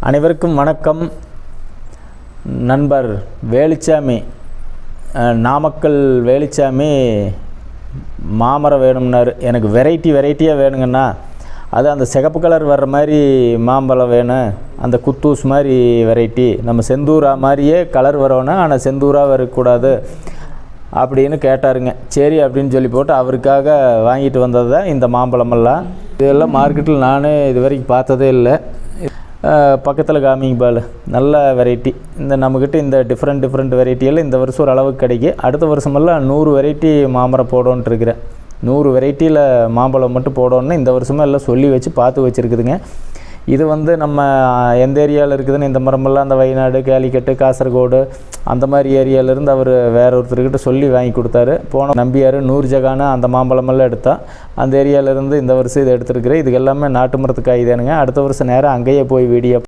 அனைவருக்கும் வணக்கம். நண்பர் வேலுச்சாமி, நாமக்கல் வேலுச்சாமி மாமரம் வேணும்னாரு. எனக்கு வெரைட்டியாக வேணுங்கண்ணா, அது அந்த சிகப்பு கலர் வர்ற மாதிரி மாம்பழம் வேணும், அந்த குத்தூஸ் மாதிரி வெரைட்டி, நம்ம செந்தூரா மாதிரியே கலர் வரணும், ஆனால் செந்தூராக வரக்கூடாது அப்படின்னு கேட்டாருங்க. சரி அப்படின்னு சொல்லி போட்டு அவருக்காக வாங்கிட்டு வந்தது தான் இந்த மாம்பழமெல்லாம். இதெல்லாம் மார்க்கெட்டில் நானே இது வரைக்கும் பார்த்ததே இல்லை. பக்கத்தில் காமிங்க பால், நல்ல வெரைட்டி. இந்த நம்மக்கிட்ட இந்த டிஃப்ரெண்ட் வெரைட்டியெல்லாம் இந்த வருஷம் ஒரு அளவுக்கு கிடைக்கும். அடுத்த வருஷமெல்லாம் 100 வெரைட்டி மாமரம் போடோன்ட்டு இருக்கிறேன். 100 வெரைட்டியில் மாம்பழம் மட்டும் போடணுன்னு இந்த வருஷமாக எல்லாம் சொல்லி வச்சு பார்த்து வச்சுருக்குதுங்க. இது நம்ம எந்த ஏரியாவில் இருக்குதுன்னு, இந்த மரமெல்லாம் அந்த வயநாடு, கேலிக்கட்டு, காசர்கோடு அந்த மாதிரி ஏரியாவிலேருந்து அவர் வேற ஒருத்தர்கிட்ட சொல்லி வாங்கி கொடுத்தாரு. போன நம்பியார், நூர்ஜகான அந்த மாம்பழமெல்லாம் எடுத்தால் அந்த ஏரியாவிலேருந்து இந்த வருஷம் இதை எடுத்துருக்குறேன். இதுக்கு எல்லாமே நாட்டு மரத்துக்கு காய் தானுங்க. அடுத்த வருஷம் நேரம் அங்கேயே போய் வீடியோ